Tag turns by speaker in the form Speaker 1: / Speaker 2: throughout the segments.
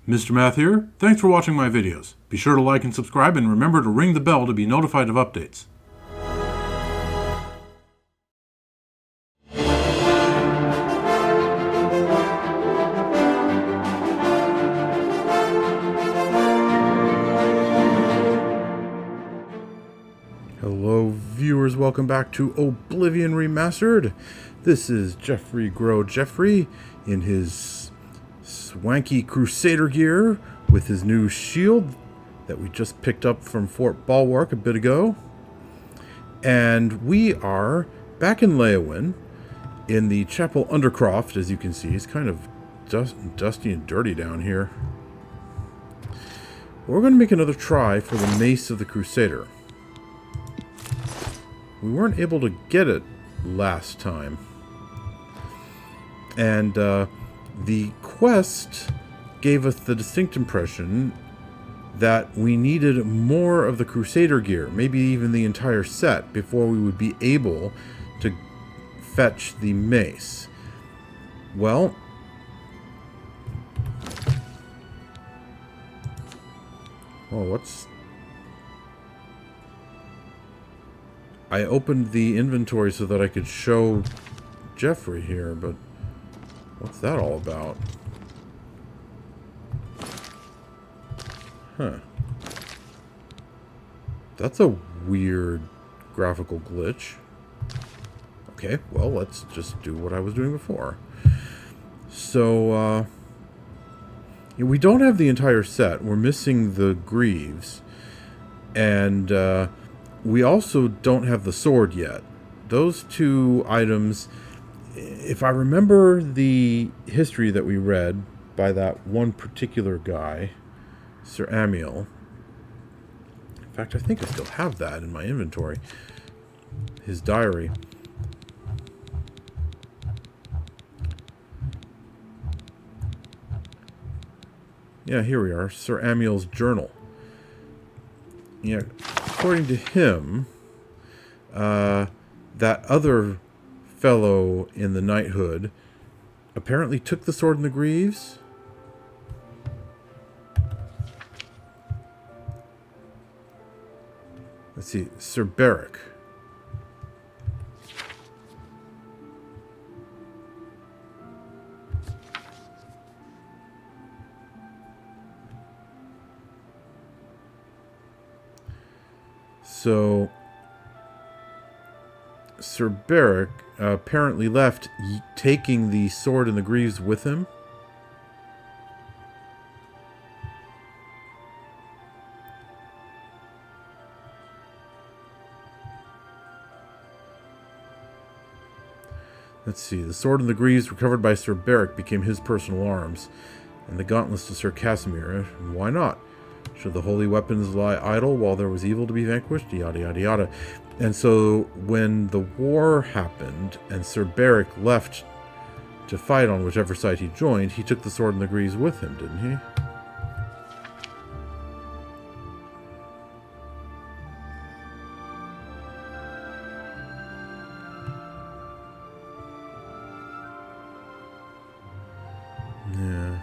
Speaker 1: Mr. Math here. Thanks for watching my videos. Be sure to like and subscribe and remember to ring the bell to be notified of updates. Hello viewers, welcome back to Oblivion Remastered. This is Geoffrey in his swanky Crusader gear with his new shield that we just picked up from Fort Bulwark a bit ago. And we are back in Leyawiin in the Chapel Undercroft. As you can see, it's kind of dusty and dirty down here. We're going to make another try for the Mace of the Crusader. We weren't able to get it last time. And the quest gave us the distinct impression that we needed more of the Crusader gear, maybe even the entire set, before we would be able to fetch the mace. Well, I opened the inventory so that I could show Geoffrey here, but what's that all about? Huh. That's a weird graphical glitch. Okay, well, let's just do what I was doing before. So, we don't have the entire set. We're missing the greaves. And, we also don't have the sword yet. Those two items, if I remember the history that we read by that one particular guy, Sir Amiel. In fact, I think I still have that in my inventory. His diary. Yeah, here we are. Sir Amiel's journal. Yeah, according to him, that other fellow in the knighthood apparently took the sword and the greaves. Let's see, Sir Beric. So, Sir Beric apparently left, taking the sword and the greaves with him. Let's see, the sword and the greaves recovered by Sir Beric became his personal arms, and the gauntlets to Sir Casimir. Why not? Should the holy weapons lie idle while there was evil to be vanquished? Yada, yada, yada. And so, when the war happened, and Sir Beric left to fight on whichever side he joined, he took the sword and the greaves with him, didn't he? Yeah.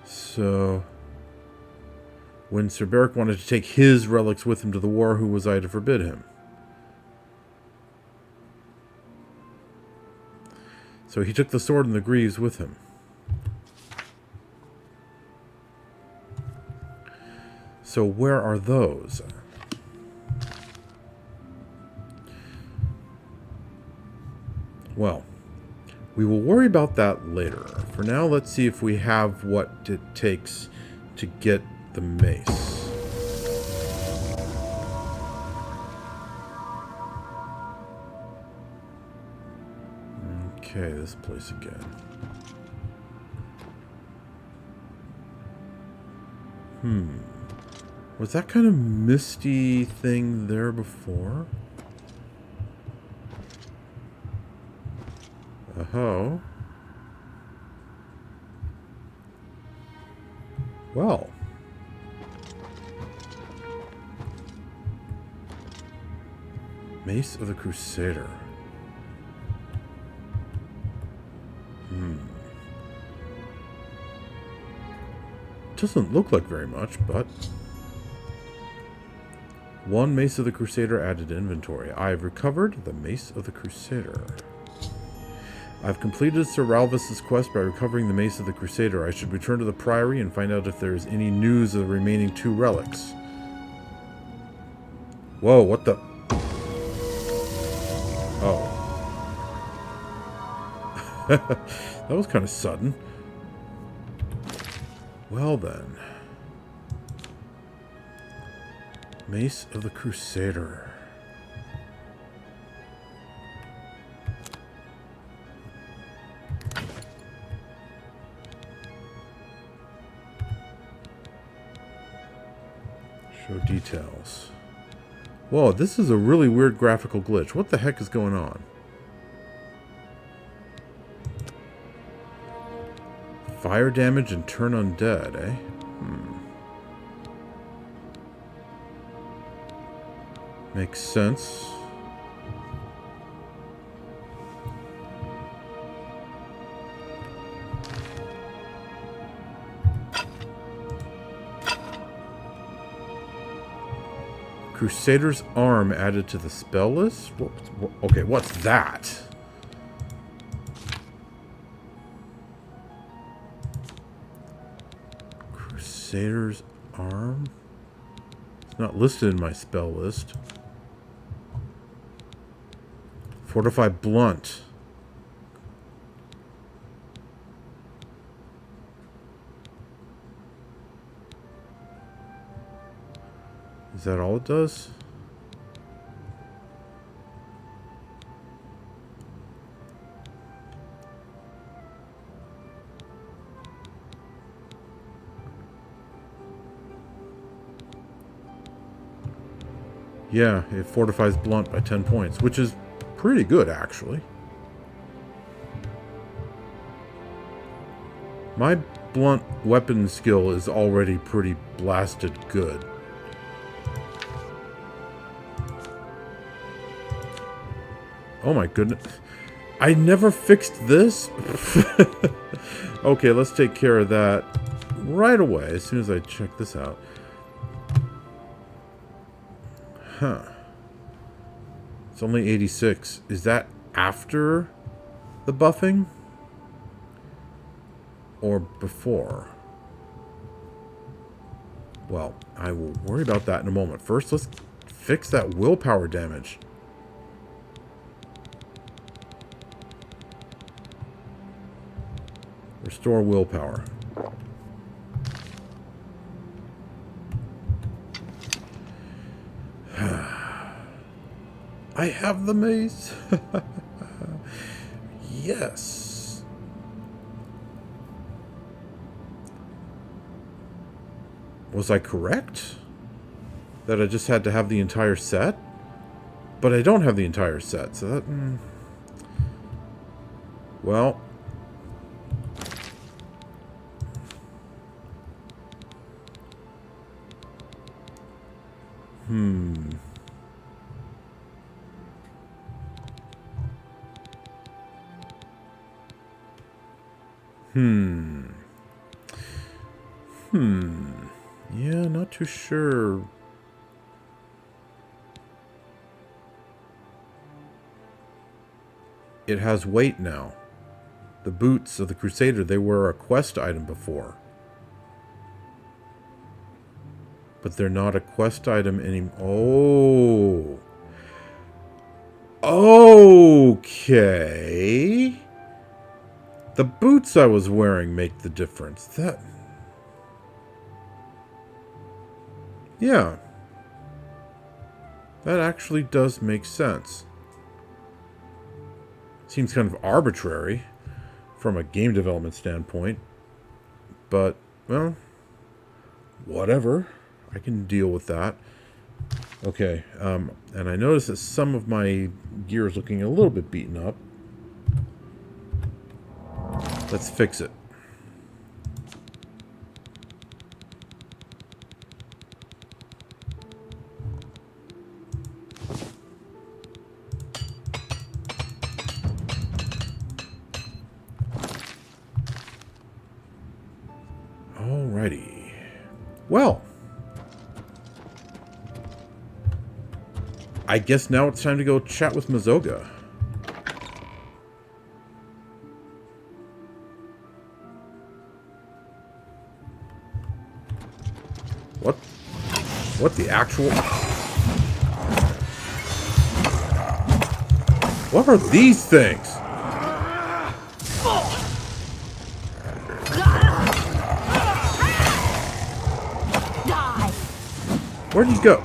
Speaker 1: So, when Sir Beric wanted to take his relics with him to the war, who was I to forbid him? So he took the sword and the greaves with him. So where are those? Well, we will worry about that later. For now, let's see if we have what it takes to get the mace. Okay, this place again. Was that kind of misty thing there before? Oh. Well. Mace of the Crusader. Doesn't look like very much, but... One Mace of the Crusader added to inventory. I have recovered the Mace of the Crusader. I've completed Sir Ralphus's quest by recovering the Mace of the Crusader. I should return to the Priory and find out if there is any news of the remaining 2 relics. Whoa, what the... Oh. That was kind of sudden. Well then. Mace of the Crusader. Show details. Whoa, this is a really weird graphical glitch. What the heck is going on? Fire damage and turn undead, eh? Makes sense. Crusader's arm added to the spell list? Okay, what's that? Crusader's arm? It's not listed in my spell list. Fortify blunt. Is that all it does? Yeah, it fortifies blunt by 10 points, which is pretty good, actually. My blunt weapon skill is already pretty blasted good. Oh my goodness. I never fixed this? Okay, let's take care of that right away as soon as I check this out. Huh. It's only 86. Is that after the buffing? Or before? Well, I will worry about that in a moment. First, let's fix that willpower damage. Restore willpower. I have the mace. Yes. Was I correct? That I just had to have the entire set? But I don't have the entire set, so that... Well... Yeah, not too sure. It has weight now. The boots of the Crusader, they were a quest item before. But they're not a quest item anymore. Oh. Okay. The boots I was wearing make the difference. That... Yeah. That actually does make sense. Seems kind of arbitrary from a game development standpoint. But, well, whatever. I can deal with that. Okay, and I noticed that some of my gear is looking a little bit beaten up. Let's fix it. Well, I guess now it's time to go chat with Mazoga. What? What the actual... What are these things? Where'd you go?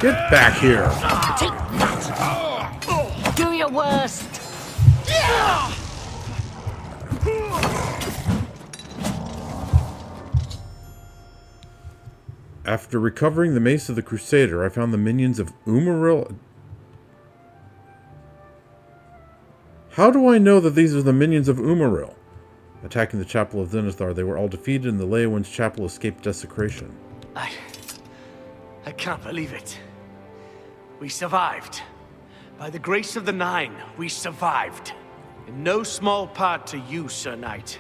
Speaker 1: Get back here.
Speaker 2: Take that. Do your worst.
Speaker 1: After recovering the Mace of the Crusader, I found the minions of Umaril. How do I know that these are the minions of Umaril? Attacking the Chapel of Zenithar, they were all defeated and the Leyawiin's chapel escaped desecration.
Speaker 3: I can't believe it. We survived. By the grace of the Nine, we survived. In no small part to you, Sir Knight.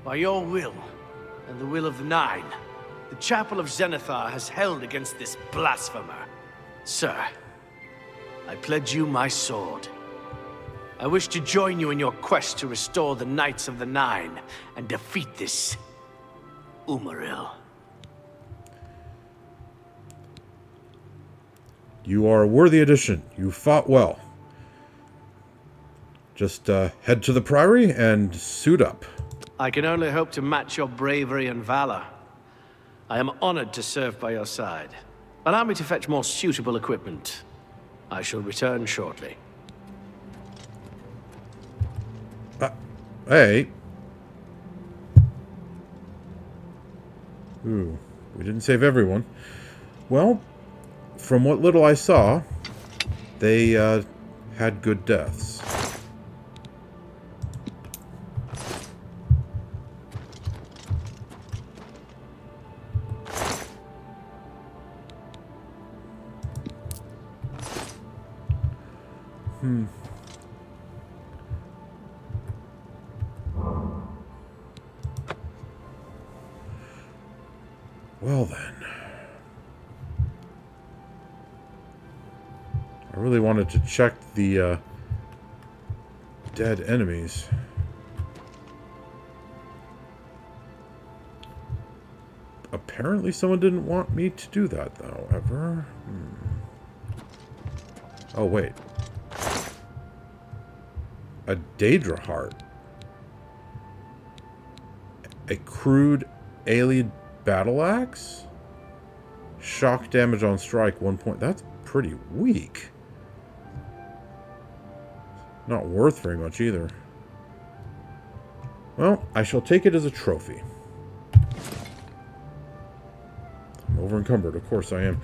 Speaker 3: By your will, and the will of the Nine, the Chapel of Zenithar has held against this blasphemer. Sir, I pledge you my sword. I wish to join you in your quest to restore the Knights of the Nine and defeat this Umaril.
Speaker 1: You are a worthy addition. You fought well. Just head to the Priory and suit up.
Speaker 3: I can only hope to match your bravery and valor. I am honored to serve by your side. Allow me to fetch more suitable equipment. I shall return shortly.
Speaker 1: Hey. Ooh, we didn't save everyone. Well, from what little I saw, they had good deaths. Well then. I really wanted to check the dead enemies. Apparently someone didn't want me to do that, though, ever. Oh, wait. A Daedra heart. A crude alien battle axe? Shock damage on strike, 1 point. That's pretty weak. Not worth very much either. Well, I shall take it as a trophy. I'm over encumbered, of course I am.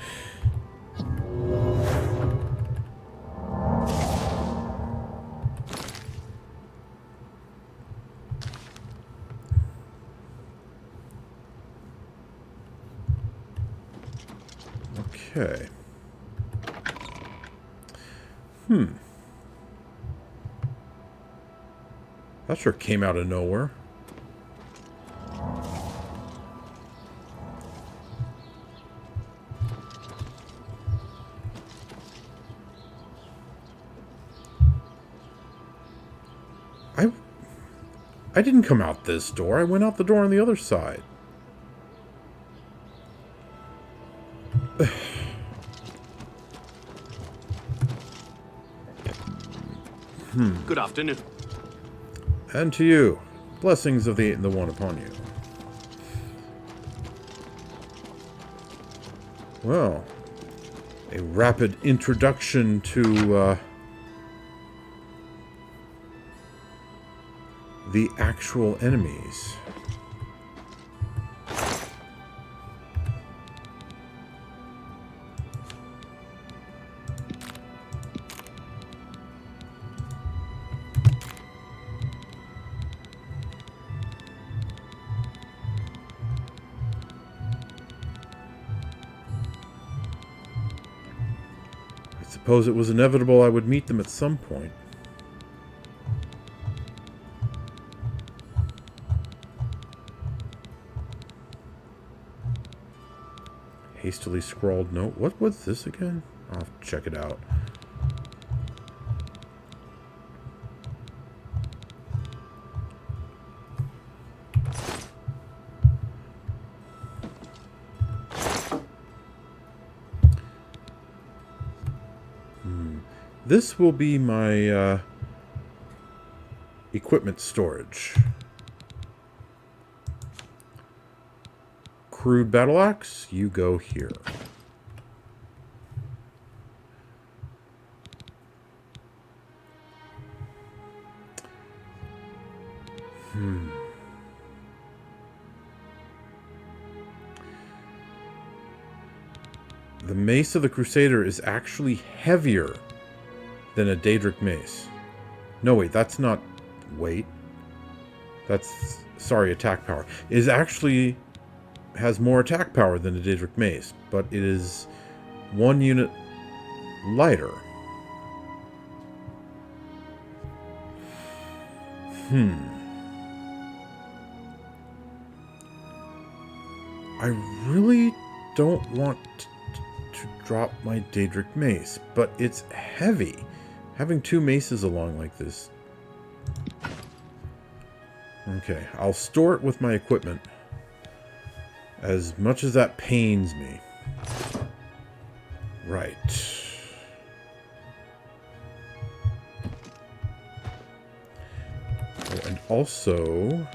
Speaker 1: Okay. That sure came out of nowhere. I didn't come out this door. I went out the door on the other side.
Speaker 3: Good afternoon.
Speaker 1: And to you. Blessings of the 8 and the 1 upon you. Well, a rapid introduction to the actual enemies. I suppose it was inevitable I would meet them at some point. hastily scrawled note. What was this again? I'll check it out. This will be my equipment storage. Crude battle axe, you go here. The Mace of the Crusader is actually heavier than a Daedric Mace. No, wait, that's not weight. That's, sorry, attack power. It is actually has more attack power than a Daedric Mace, but it is 1 unit lighter. I really don't want to drop my Daedric Mace, but it's heavy. Having 2 maces along like this. Okay, I'll store it with my equipment. As much as that pains me. Right. Oh, and also,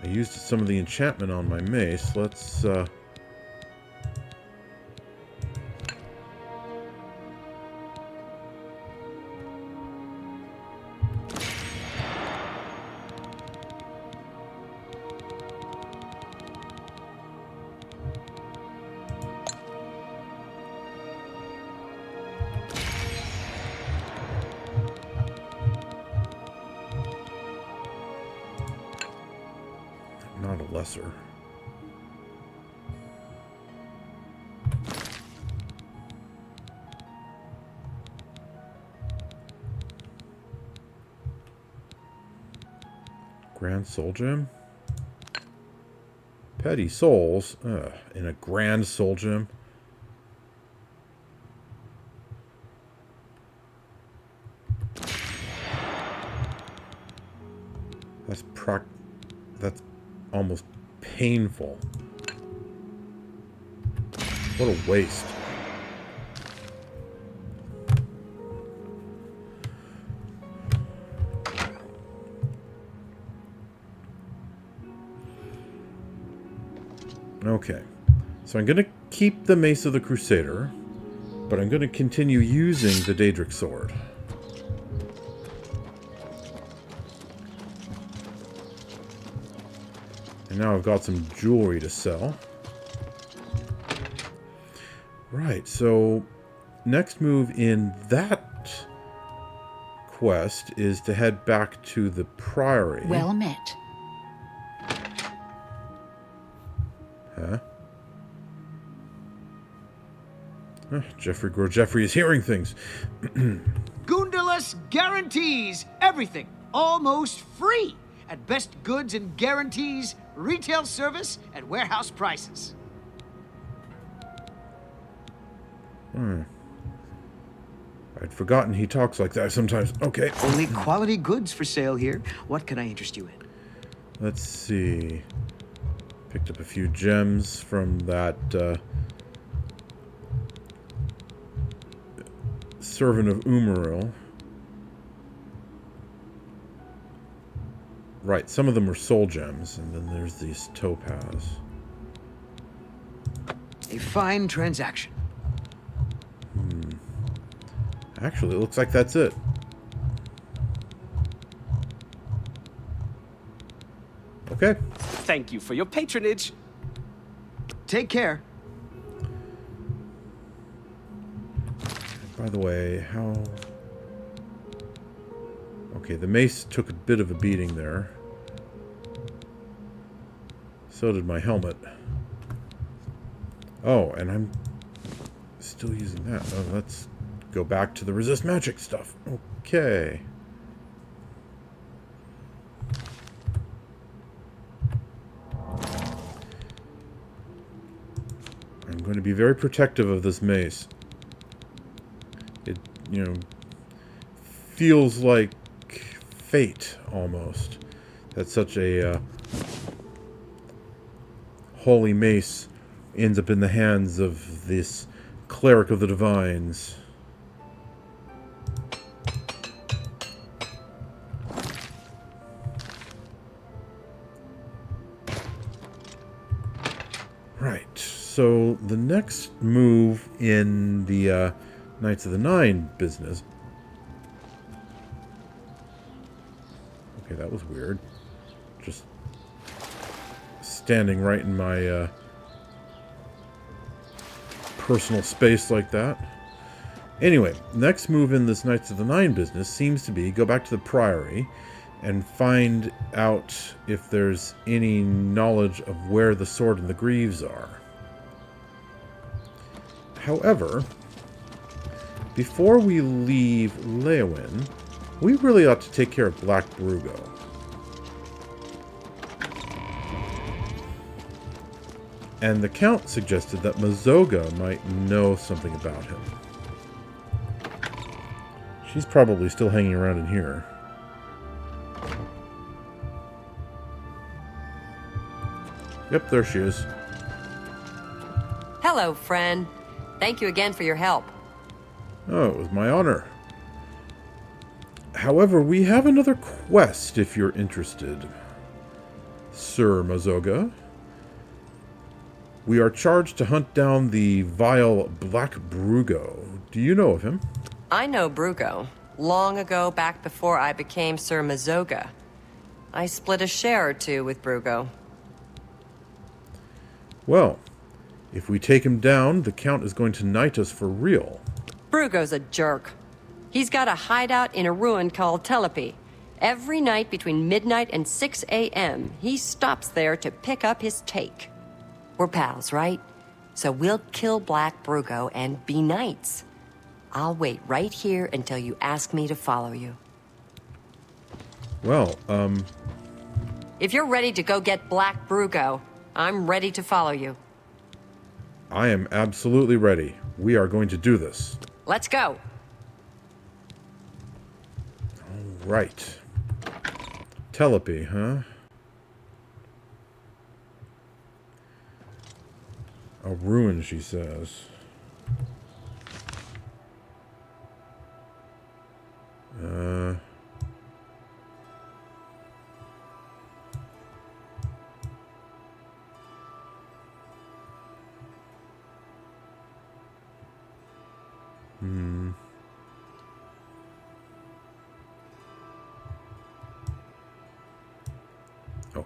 Speaker 1: I used some of the enchantment on my mace. Let's, not a lesser. Grand Soul Gem? Petty Souls? In a Grand Soul Gem? That's almost painful. What a waste. Okay. So I'm going to keep the Mace of the Crusader, but I'm going to continue using the Daedric Sword. And now I've got some jewelry to sell. Right, so next move in that quest is to head back to the Priory.
Speaker 2: Well met.
Speaker 1: Huh? Geoffrey is hearing things.
Speaker 4: Goondalus guarantees everything, almost free. At best goods and guarantees, retail service at warehouse prices.
Speaker 1: I'd forgotten he talks like that sometimes. Okay.
Speaker 4: Only quality goods for sale here. What can I interest you in?
Speaker 1: Let's see. Picked up a few gems from that servant of Umaril. Right, some of them were soul gems, and then there's these topaz.
Speaker 4: A fine transaction.
Speaker 1: Actually, it looks like that's it. Okay.
Speaker 5: Thank you for your patronage.
Speaker 4: Take care.
Speaker 1: By the way, how... Okay, the mace took a bit of a beating there. So did my helmet. Oh, and I'm still using that. Oh, let's go back to the resist magic stuff. Okay. going to be very protective of this mace. It, feels like fate, almost. That such a holy mace ends up in the hands of this cleric of the divines. Right, so the next move in the Knights of the Nine business. Okay, that was weird. Just standing right in my personal space like that. Anyway, next move in this Knights of the Nine business seems to be go back to the Priory and find out if there's any knowledge of where the sword and the greaves are. However, before we leave Leyawiin, we really ought to take care of Black Brugo. And the Count suggested that Mazoga might know something about him. She's probably still hanging around in here. Yep, there she is.
Speaker 6: Hello, friend. Thank you again for your help.
Speaker 1: Oh, it was my honor. However, we have another quest if you're interested, Sir Mazoga. We are charged to hunt down the vile Black Brugo. Do you know of him?
Speaker 6: I know Brugo. Long ago, back before I became Sir Mazoga. I split a share or two with Brugo.
Speaker 1: Well, if we take him down, the Count is going to knight us for real.
Speaker 6: Brugo's a jerk. He's got a hideout in a ruin called Telepi. Every night between midnight and 6 a.m., he stops there to pick up his take. We're pals, right? So we'll kill Black Brugo and be knights. I'll wait right here until you ask me to follow you.
Speaker 1: Well,
Speaker 6: If you're ready to go get Black Brugo, I'm ready to follow you.
Speaker 1: I am absolutely ready. We are going to do this.
Speaker 6: Let's go.
Speaker 1: Right. Telepi, huh? A ruin, she says.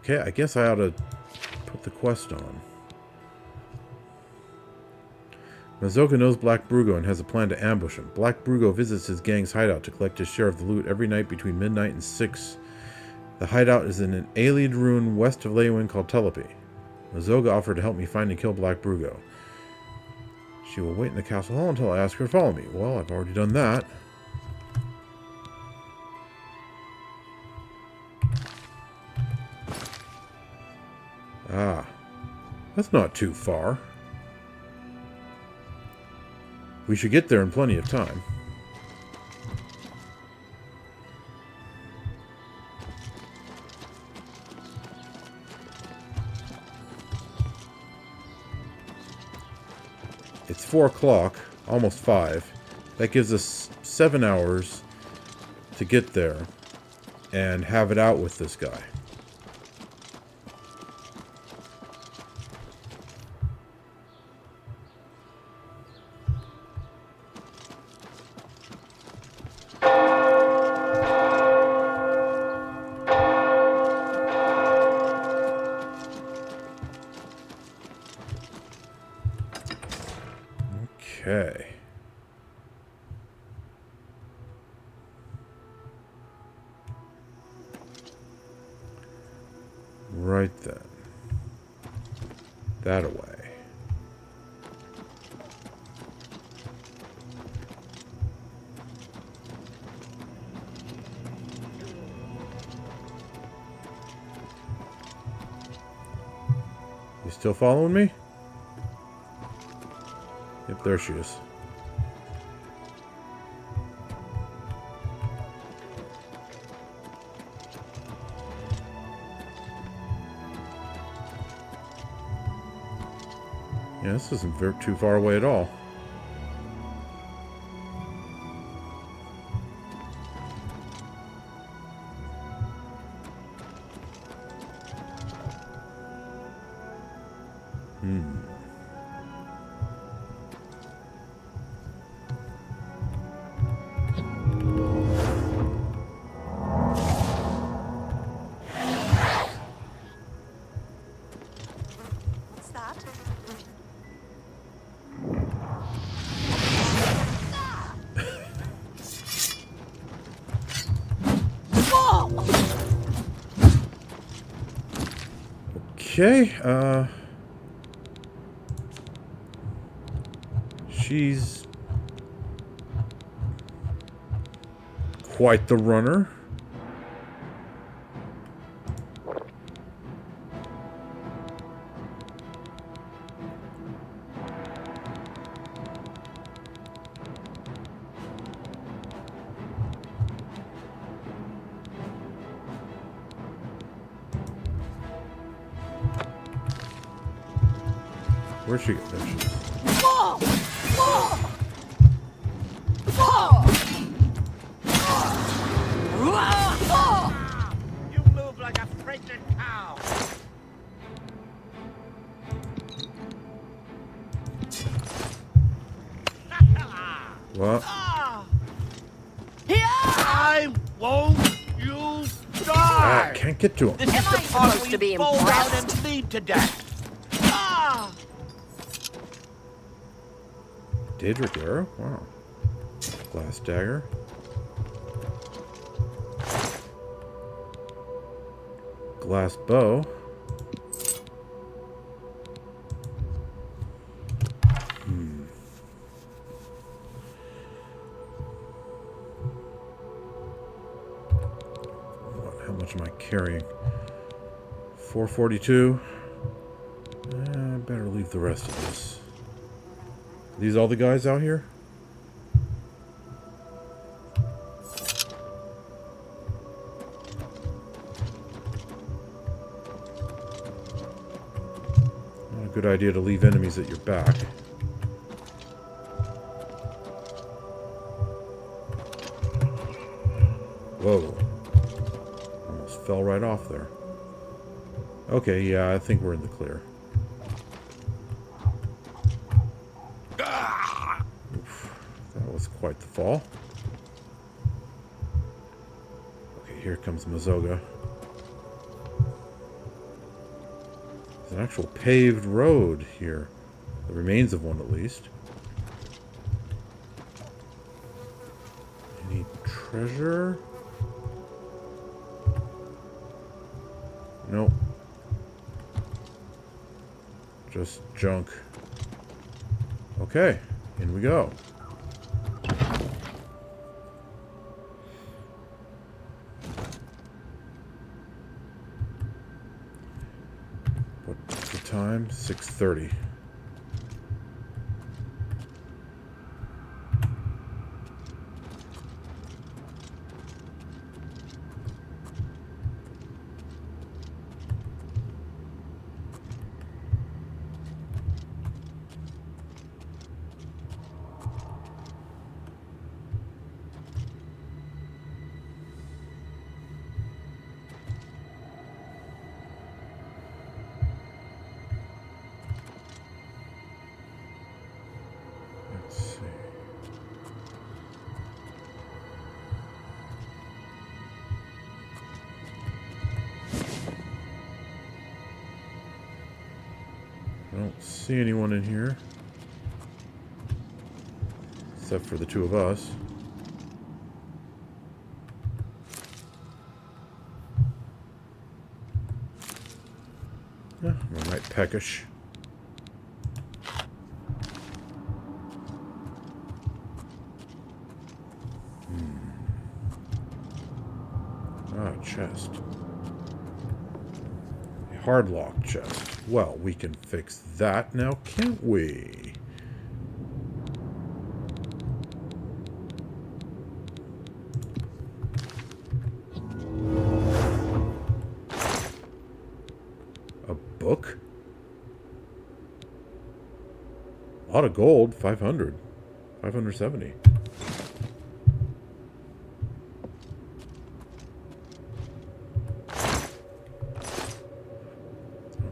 Speaker 1: Okay, I guess I ought to put the quest on. Mazoga knows Black Brugo and has a plan to ambush him. Black Brugo visits his gang's hideout to collect his share of the loot every night between midnight and 6. The hideout is in an alien ruin west of Leyawiin called Telepi. Mazoga offered to help me find and kill Black Brugo. She will wait in the castle hall until I ask her to follow me. Well, I've already done that. Ah, that's not too far. We should get there in plenty of time. It's 4 o'clock, almost 5. That gives us 7 hours to get there and have it out with this guy. Okay. Right then. That away. You still following me? Yep, there she is. Yeah, this isn't too far away at all.
Speaker 7: What's that?
Speaker 1: Okay, she's quite the runner. Where'd she get? There she is.
Speaker 3: You move like a pregnant cow.
Speaker 1: What?
Speaker 3: I won't you die.
Speaker 1: Ah, can't get to him.
Speaker 3: This is
Speaker 6: Am
Speaker 3: the
Speaker 6: I
Speaker 3: part
Speaker 6: supposed
Speaker 3: where
Speaker 6: to
Speaker 3: you
Speaker 6: be
Speaker 3: fall down
Speaker 6: impressed?
Speaker 3: and bleed to death. Ah!
Speaker 1: Daedric arrow? Wow. Glass dagger. Glass bow. How much am I carrying? 442. I better leave the rest of this. Are these all the guys out here? Not a good idea to leave enemies at your back. Whoa. Almost fell right off there. Okay, yeah, I think we're in the clear. Oof, that was quite the fall. Okay, here comes Mazoga. There's an actual paved road here. The remains of one, at least. Any treasure? Nope. Just junk. Okay, in we go. What's the time? 6:30. Let's see. I don't see anyone in here. Except for the two of us. Yeah, I'm right peckish. Ah, chest. A hard lock chest. Well, we can fix that now, can't we? lot of gold. 500. 570.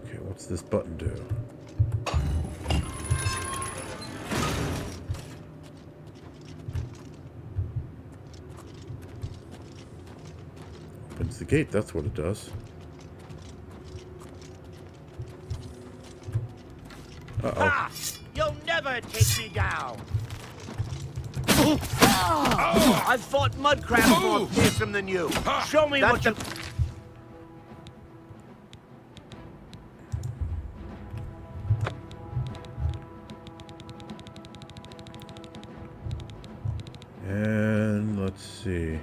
Speaker 1: Okay, what's this button do? Opens the gate, that's what it does. Uh-oh.
Speaker 7: Ah! You'll never take me down! I've fought mud crabs more fearsome than you. Show me what you...
Speaker 1: And let's see.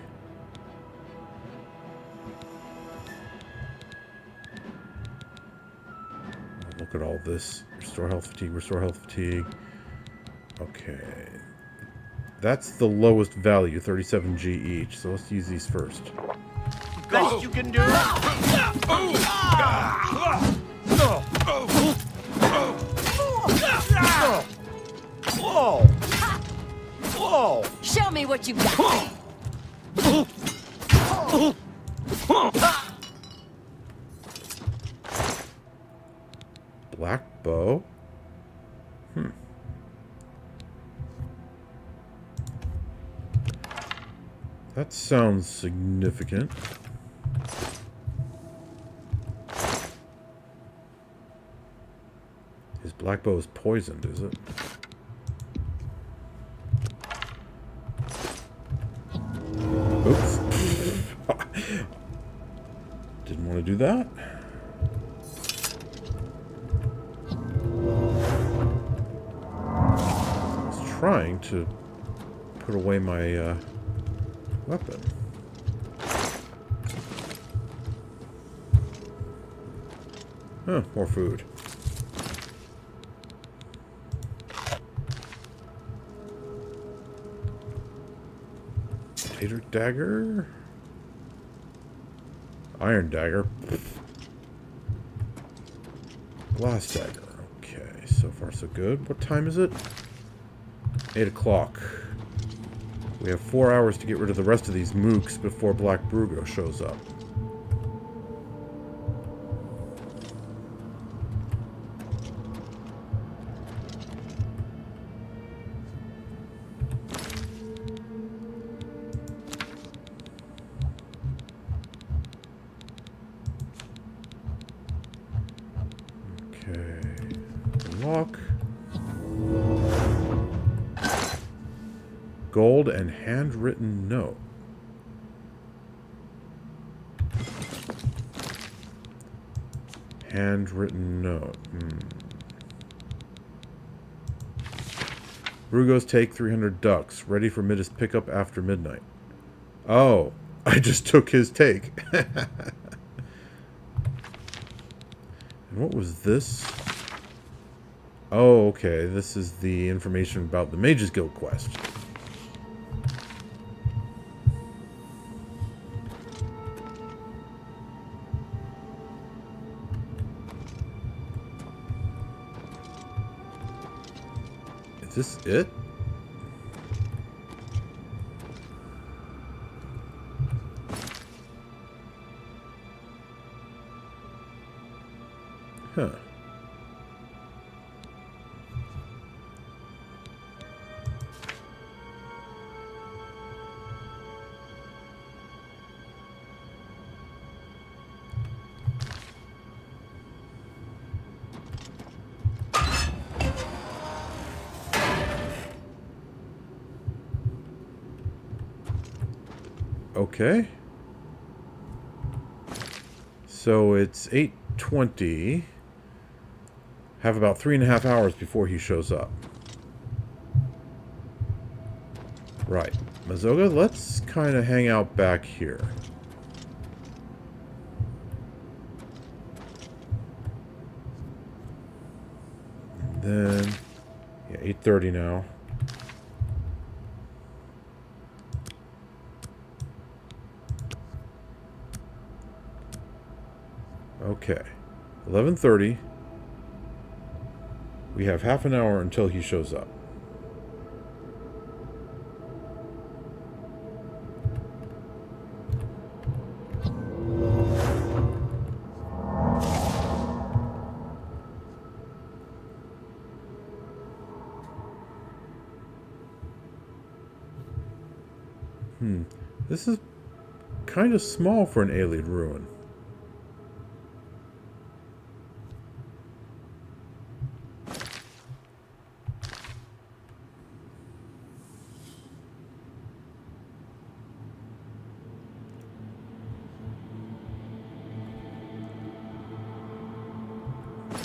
Speaker 1: Look at all this. Restore health fatigue, restore health fatigue. Okay. That's the lowest value, 37G each. So let's use these first.
Speaker 7: Best you can do. Whoa! Whoa!
Speaker 6: Show me what you got.
Speaker 1: Black bow. That sounds significant. His black bow is poisoned, is it? Oops. Didn't want to do that. I was trying to put away my weapon. Huh, more food. Tater dagger. Iron dagger. Glass dagger. Okay, so far so good. What time is it? 8 o'clock. We have 4 hours to get rid of the rest of these mooks before Black Brugo shows up. Okay. Lock. Gold and handwritten note. Handwritten note. Brugo's take 300 ducks. Ready for Midas pickup after midnight. Oh, I just took his take. And what was this? Oh, okay. This is the information about the Mages Guild quest. Is this it? Huh. Okay. So it's 8:20. Have about 3.5 hours before he shows up. Right. Mazoga, let's kind of hang out back here. And then, yeah, 8:30 now. Okay. 11:30. We have half an hour until he shows up. This is kind of small for an alien ruin.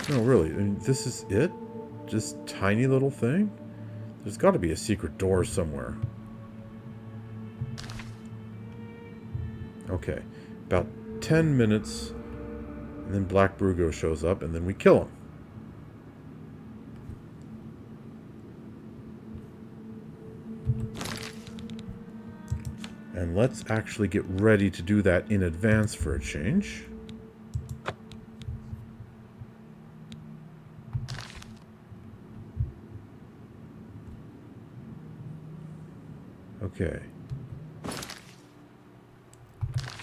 Speaker 1: No, really, I mean, this is it? Just tiny little thing? There's got to be a secret door somewhere. Okay, about 10 minutes, and then Black Brugo shows up, and then we kill him. And let's actually get ready to do that in advance for a change. Okay.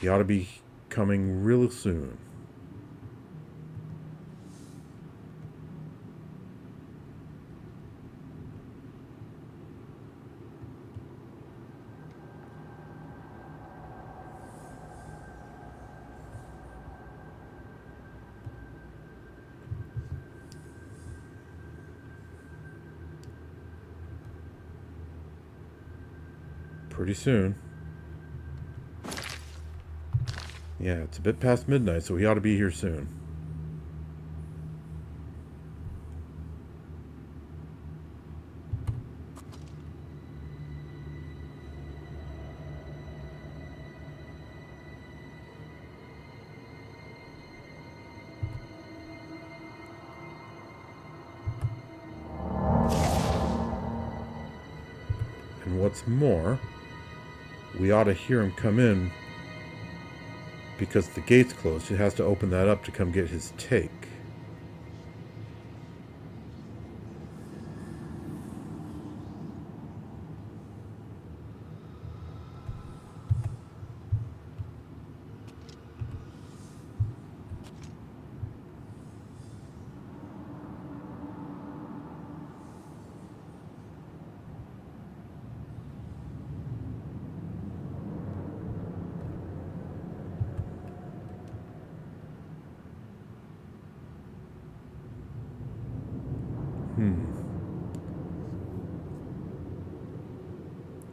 Speaker 1: He ought to be coming real soon. Pretty soon. Yeah, it's a bit past midnight, so he ought to be here soon. And what's more, we ought to hear him come in. Because the gate's closed, he has to open that up to come get his take.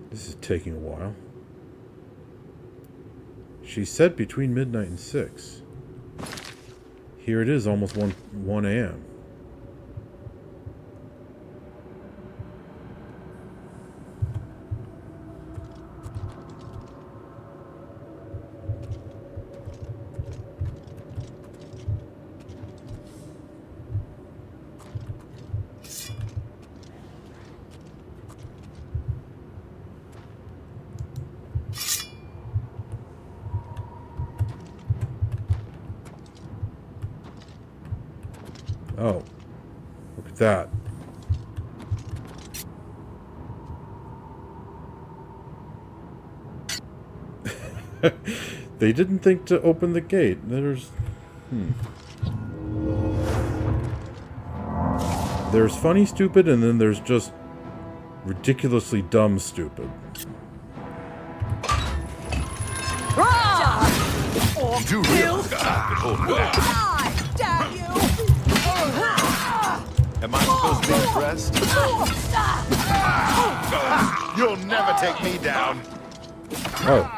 Speaker 1: This is taking a while. She said between midnight and 6. Here it is, almost 1 a.m. Oh, look at that. They didn't think to open the gate. There's funny stupid, and then there's just ridiculously dumb stupid.
Speaker 8: You really stop it, hold back.
Speaker 2: Damn you!
Speaker 8: Am I supposed to be impressed? You'll never take me down.
Speaker 1: Oh.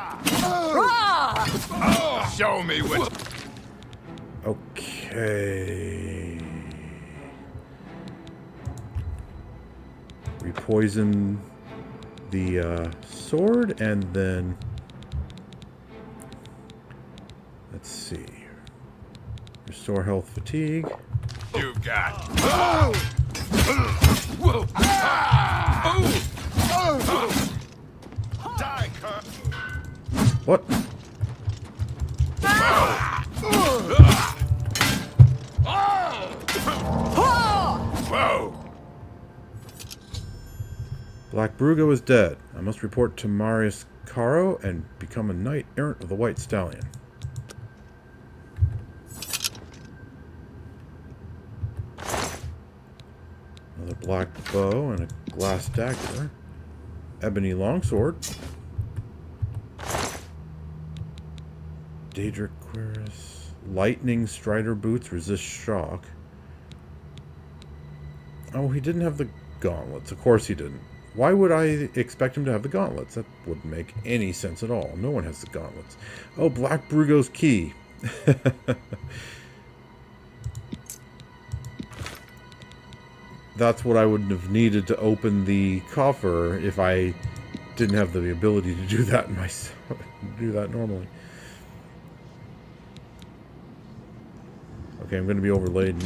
Speaker 8: Show me what.
Speaker 1: Okay. We poison the sword, and then let's see. Restore health, fatigue.
Speaker 8: You've got. Die, Kurt.
Speaker 1: What?
Speaker 8: Whoa!
Speaker 1: Black Brugo is dead. I must report to Marius Caro and become a knight errant of the White Stallion. Another black bow and a glass dagger. Ebony longsword. Daedric cuirass. Lightning strider boots resist shock. Oh, he didn't have the gauntlets. Of course he didn't. Why would I expect him to have the gauntlets? That wouldn't make any sense at all. No one has the gauntlets. Oh, Black Brugo's key. That's what I would have needed to open the coffer if I didn't have the ability to do that myself. Do that normally. Okay, I'm going to be overladen.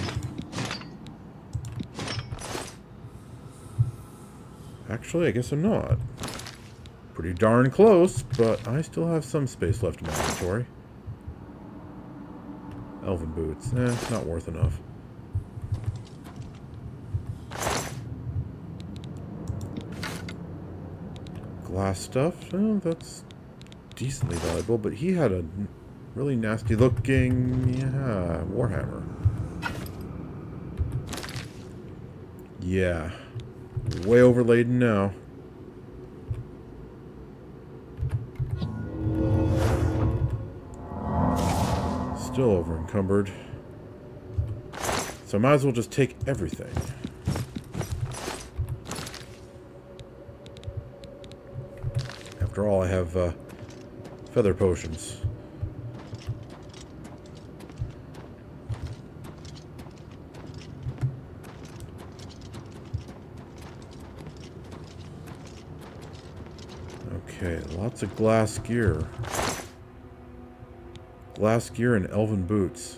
Speaker 1: Actually, I guess I'm not. Pretty darn close, but I still have some space left in my inventory. Elven boots. Not worth enough. Glass stuff. Oh, that's decently valuable, but he had a really nasty looking, warhammer. Yeah. Way overladen now. Still over encumbered. So I might as well just take everything. After all, I have feather potions. Okay, lots of glass gear. Glass gear and elven boots.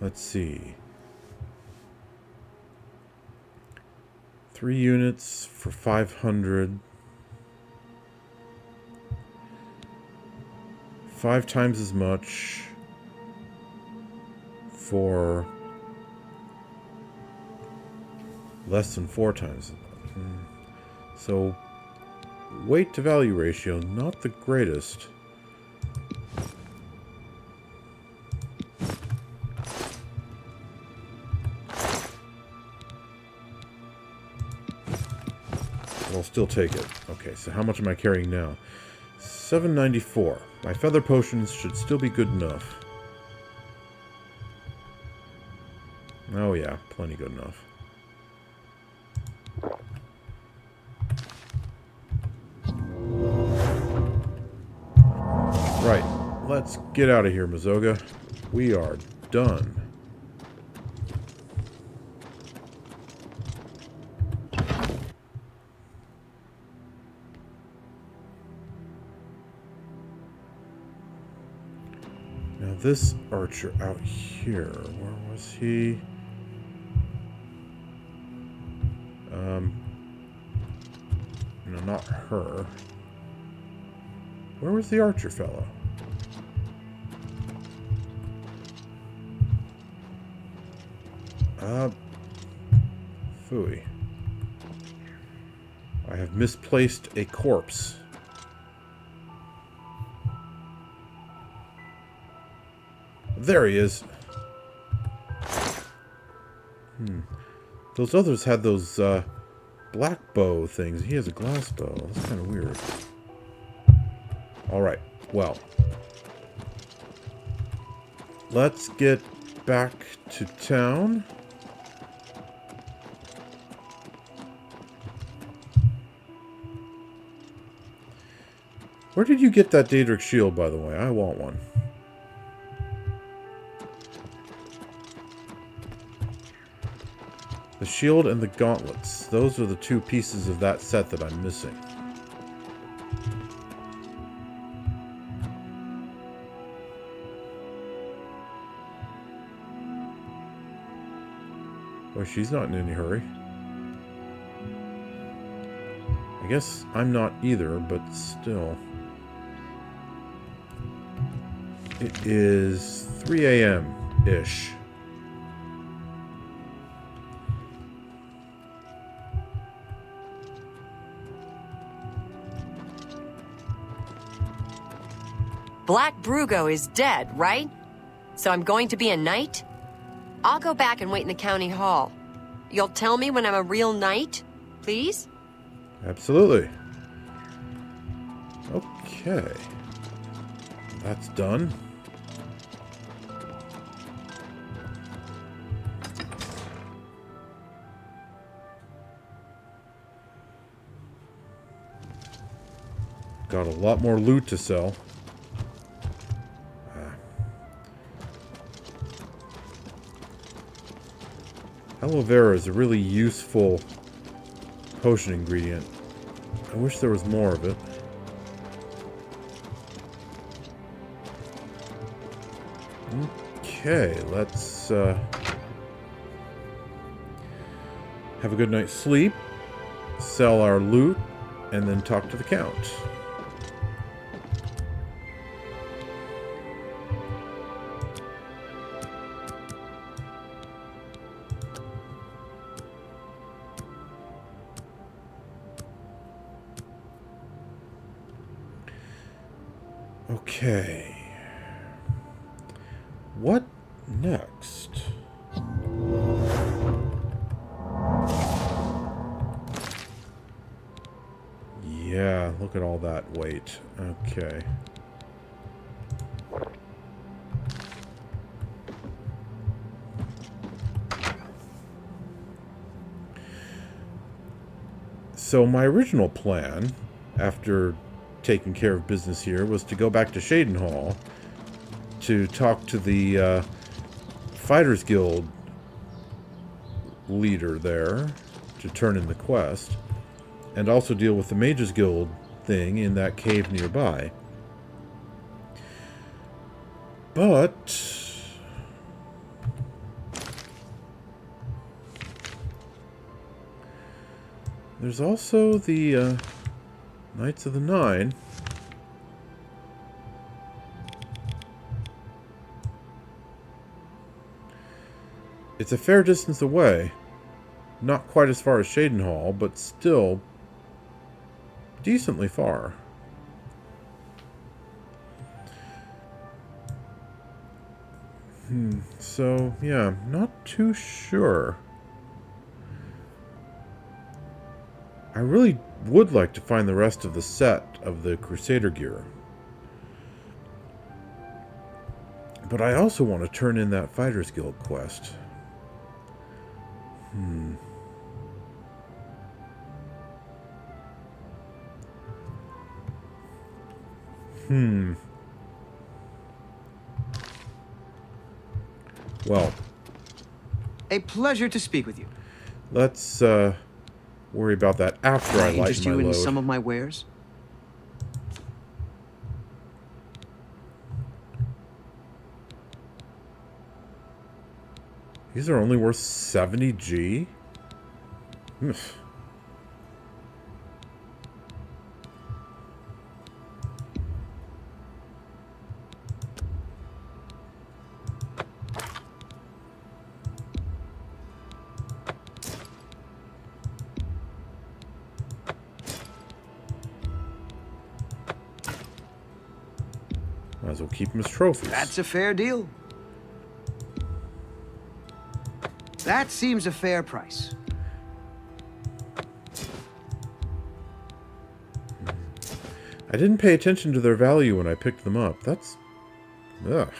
Speaker 1: Let's see. 3 units for 500. 5 times as much for less than 4 times as much. So, weight to value ratio, not the greatest. But I'll still take it. Okay, so how much am I carrying now? 794. My feather potions should still be good enough. Oh yeah, plenty good enough. Right, let's get out of here, Mazoga. We are done. Now this archer out here, where was he? No, not her. Where was the archer fellow? Phooey. I have misplaced a corpse. There he is. Those others had those, black bow things. He has a glass bow. That's kind of weird. Alright, well. Let's get back to town. Where did you get that Daedric shield, by the way? I want one. The shield and the gauntlets. Those are the 2 pieces of that set that I'm missing. Well, she's not in any hurry. I guess I'm not either, but still. It is 3 a.m.-ish.
Speaker 6: Black Brugo is dead, right? So I'm going to be a knight? I'll go back and wait in the county hall. You'll tell me when I'm a real knight, please?
Speaker 1: Absolutely. Okay. That's done. Got a lot more loot to sell. Aloe vera is a really useful potion ingredient. I wish there was more of it. Okay, let's have a good night's sleep, sell our loot, and then talk to the Count. Okay. What next? Yeah, look at all that weight. Okay. So my original plan, after taking care of business here, was to go back to Shadenhall to talk to the Fighters Guild leader there to turn in the quest, and also deal with the Mages Guild thing in that cave nearby. But there's also the Knights of the Nine. It's a fair distance away. Not quite as far as Shadenhall, but still decently far. So, yeah, not too sure. I really would like to find the rest of the set of the Crusader gear. But I also want to turn in that Fighters Guild quest. Well,
Speaker 4: A pleasure to speak with you.
Speaker 1: let's worry about that after
Speaker 4: Can
Speaker 1: I
Speaker 4: I
Speaker 1: lighten
Speaker 4: interest
Speaker 1: my
Speaker 4: you in
Speaker 1: load.
Speaker 4: some of my wares?
Speaker 1: These are only worth 70G? Ugh. Might as well keep them as trophies.
Speaker 4: That's a fair deal. That seems a fair price.
Speaker 1: I didn't pay attention to their value when I picked them up. That's... ugh.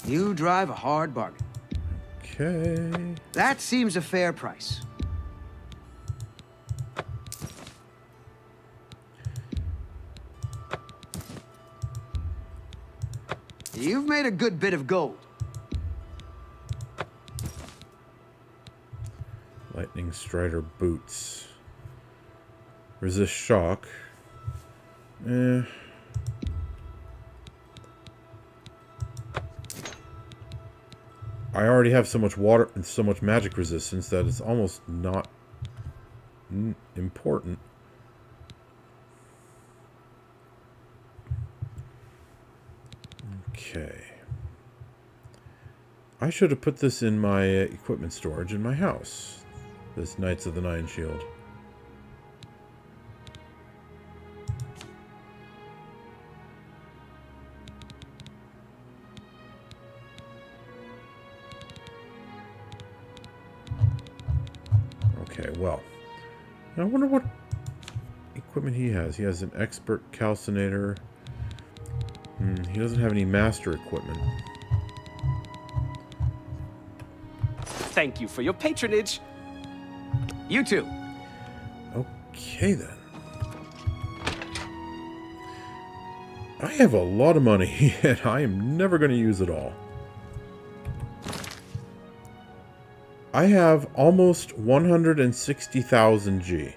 Speaker 4: You drive a hard bargain.
Speaker 1: Okay.
Speaker 4: That seems a fair price. You've made a good bit of gold.
Speaker 1: Lightning Strider boots. Resist shock. I already have so much water and so much magic resistance that it's almost not important. Okay. I should have put this in my equipment storage in my house. This Knights of the Nine Shield. Okay, well. I wonder what equipment he has. He has an expert calcinator. He doesn't have any master equipment.
Speaker 5: Thank you for your patronage.
Speaker 7: You too.
Speaker 1: Okay, then. I have a lot of money, and I am never going to use it all. I have almost 160,000 G.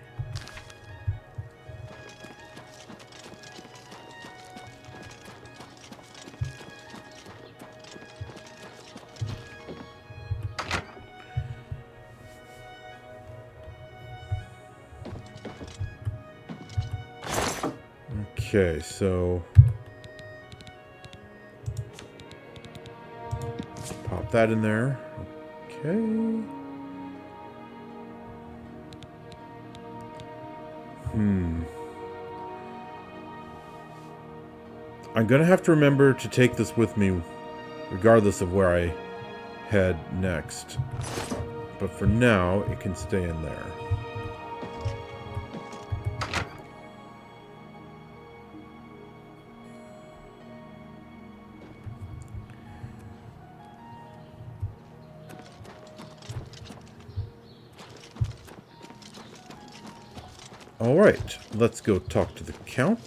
Speaker 1: Okay, so pop that in there. Okay. I'm gonna have to remember to take this with me regardless of where I head next. But for now, it can stay in there. Alright, let's go talk to the Count.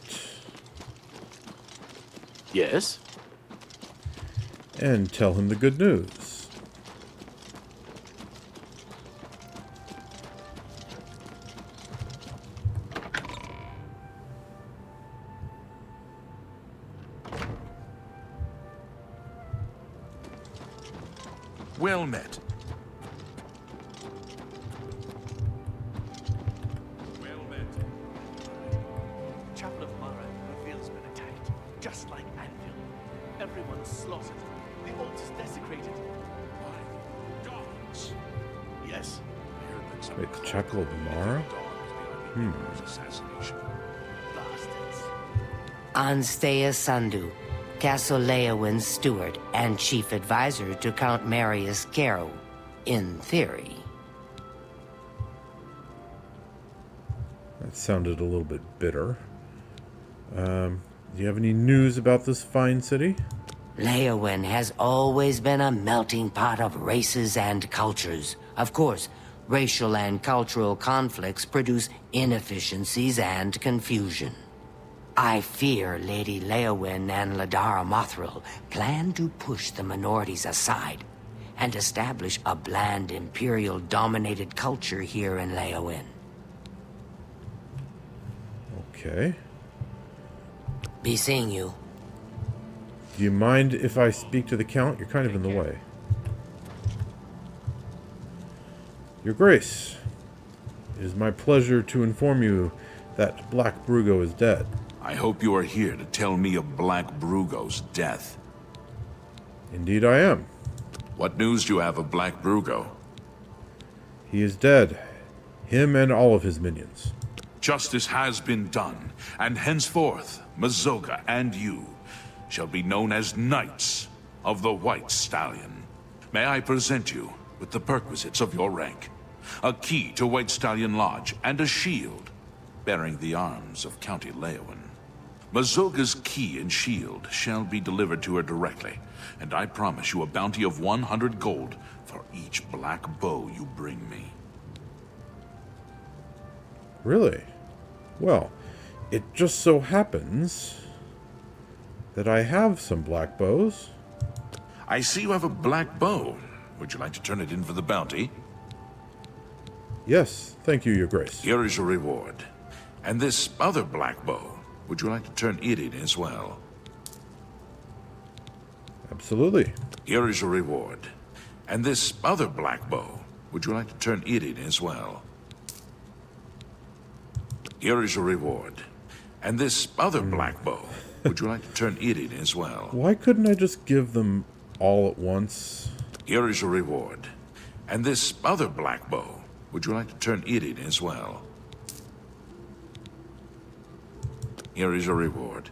Speaker 3: Yes?
Speaker 1: And tell him the good news.
Speaker 8: Well met.
Speaker 3: Chapel of Umaril been attacked, just like Anvil. Everyone's slaughtered. The altar's desecrated.
Speaker 8: My dogs.
Speaker 3: Yes.
Speaker 1: Wait, the Chapel of Mara?
Speaker 8: Assassination.
Speaker 3: Bastards.
Speaker 2: Anstea Sandu, Castle Leyawiin's steward and chief advisor to Count Marius Caro, in theory.
Speaker 1: That sounded a little bit bitter. Do you have any news about this fine city?
Speaker 2: Leyawiin has always been a melting pot of races and cultures. Of course, racial and cultural conflicts produce inefficiencies and confusion. I fear Lady Leyawiin and Ladara Mothril plan to push the minorities aside and establish a bland Imperial-dominated culture here in Leyawiin.
Speaker 1: Okay.
Speaker 2: Be seeing you.
Speaker 1: Do you mind if I speak to the Count? You're kind of in the way. Your Grace, it is my pleasure to inform you that Black Brugo is dead.
Speaker 9: I hope you are here to tell me of Black Brugo's death.
Speaker 1: Indeed I am.
Speaker 9: What news do you have of Black Brugo?
Speaker 1: He is dead. Him and all of his minions.
Speaker 9: Justice has been done, and henceforth, Mazoga and you shall be known as Knights of the White Stallion. May I present you with the perquisites of your rank? A key to White Stallion Lodge and a shield bearing the arms of County Leyawiin. Mazoga's key and shield shall be delivered to her directly, and I promise you a bounty of 100 gold for each black bow you bring me.
Speaker 1: Really? Well, it just so happens that I have some black bows.
Speaker 9: I see you have a black bow. Would you like to turn it in for the bounty?
Speaker 1: Yes, thank you, Your Grace.
Speaker 9: Here is your reward. And this other black bow, would you like to turn it in as well?
Speaker 1: Absolutely.
Speaker 9: Here is your reward. And this other black bow, would you like to turn it in as well? Here is your reward. And this other black bow, would you like to turn it in as well?
Speaker 1: Why couldn't I just give them all at once?
Speaker 9: Here is your reward. And this other black bow, would you like to turn it in as well? Here is your reward.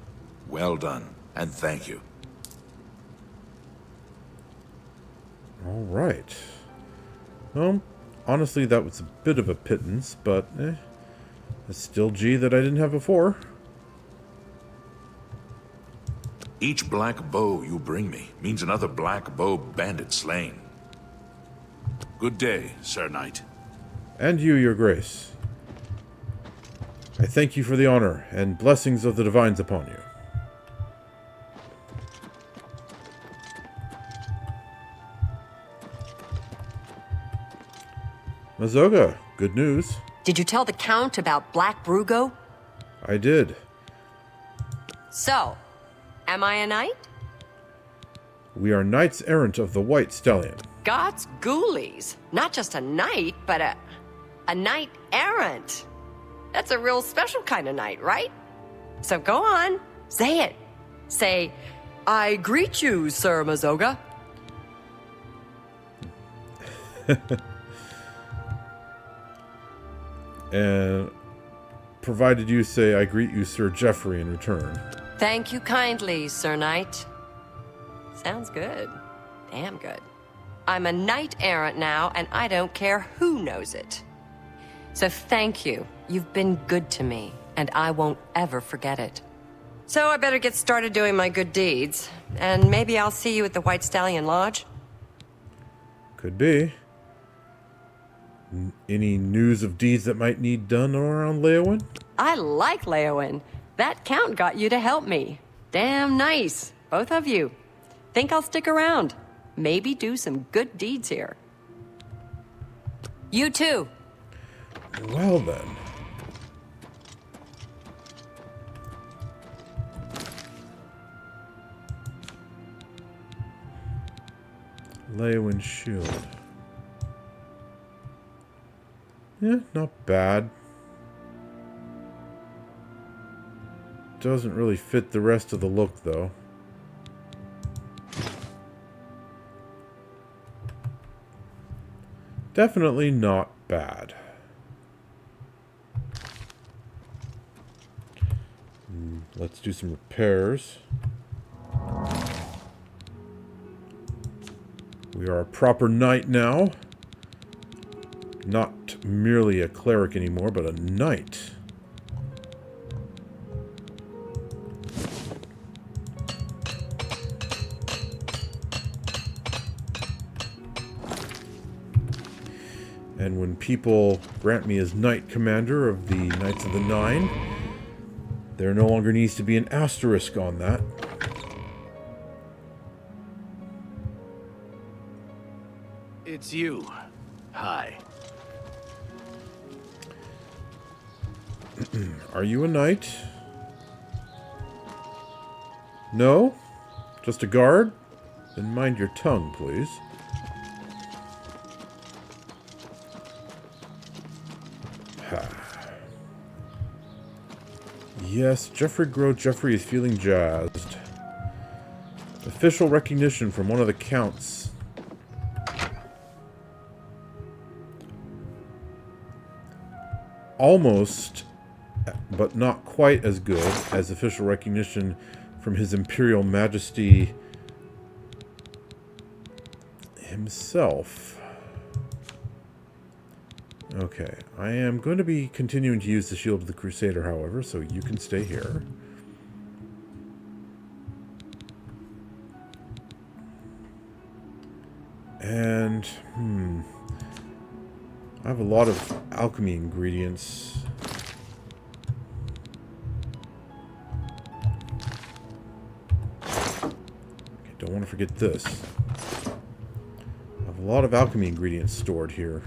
Speaker 9: Well done, and thank you.
Speaker 1: All right. Well, honestly, that was a bit of a pittance, but it's still G that I didn't have before.
Speaker 9: Each black bow you bring me means another black bow bandit slain. Good day, Sir Knight.
Speaker 1: And you, your grace. I thank you for the honor, and blessings of the divines upon you. Mazoga, good news.
Speaker 6: Did you tell the Count about Black Brugo?
Speaker 1: I did.
Speaker 6: So, am I a knight?
Speaker 1: We are knights errant of the White Stallion.
Speaker 6: God's ghoulies. Not just a knight, but a knight errant. That's a real special kind of knight, right? So go on, say it. Say, I greet you, Sir Mazoga.
Speaker 1: And provided you say, I greet you, Sir Geoffrey, in return.
Speaker 6: Thank you kindly, Sir Knight. Sounds good. Damn good. I'm a knight errant now, and I don't care who knows it. So thank you. You've been good to me, and I won't ever forget it. So I better get started doing my good deeds, and maybe I'll see you at the White Stallion Lodge.
Speaker 1: Could be. Any news of deeds that might need done around Leyawiin?
Speaker 6: I like Leyawiin. That Count got you to help me. Damn nice, both of you. Think I'll stick around. Maybe do some good deeds here. You too.
Speaker 1: Well then. Leyawiin shield. Yeah, not bad. Doesn't really fit the rest of the look, though. Definitely not bad. Let's do some repairs. We are a proper knight now. Not merely a cleric anymore, but a knight. And when people grant me as Knight Commander of the Knights of the Nine, there no longer needs to be an asterisk on that.
Speaker 3: It's you. Hi.
Speaker 1: Are you a knight? No? Just a guard? Then mind your tongue, please. Yes, Geoffrey is feeling jazzed. Official recognition from one of the counts. Almost, but not quite as good as official recognition from His Imperial Majesty himself. Okay, I am going to be continuing to use the Shield of the Crusader, however, so you can stay here. And, I have a lot of alchemy ingredients. Okay, don't want to forget this. I have a lot of alchemy ingredients stored here.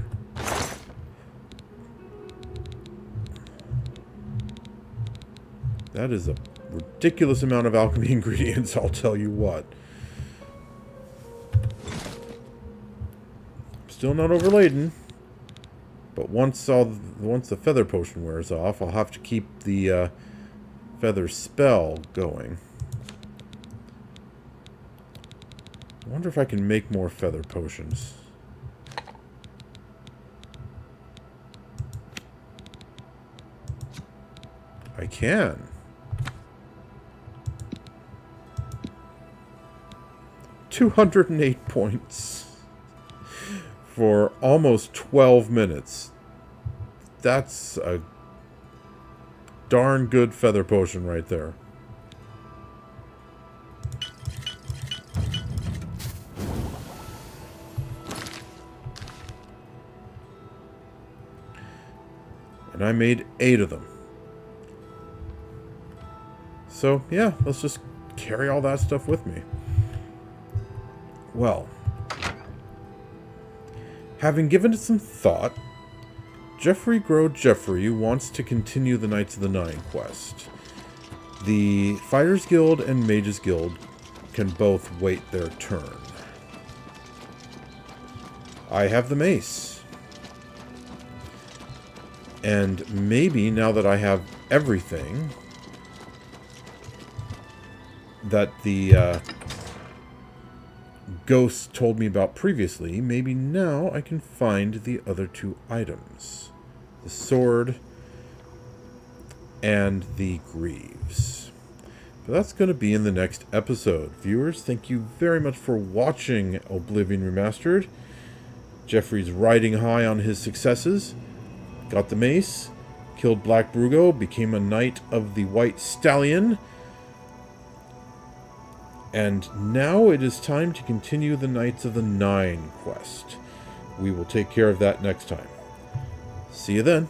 Speaker 1: That is a ridiculous amount of alchemy ingredients, I'll tell you what. Still not overladen. But once the feather potion wears off, I'll have to keep the feather spell going. I wonder if I can make more feather potions. I can. $208 points for almost 12 minutes. That's a darn good feather potion right there. And I made 8 of them. So, yeah, let's just carry all that stuff with me. Well, having given it some thought, Geoffrey wants to continue the Knights of the Nine quest. The Fighters Guild and Mages Guild can both wait their turn. I have the Mace. And maybe now that I have everything that the ghost told me about previously, maybe now I can find the other 2 items. The sword and the greaves. But that's going to be in the next episode. Viewers, thank you very much for watching Oblivion Remastered. Geoffrey's riding high on his successes. Got the mace, killed Black Brugo, became a Knight of the White Stallion. And now it is time to continue the Knights of the Nine quest. We will take care of that next time. See you then.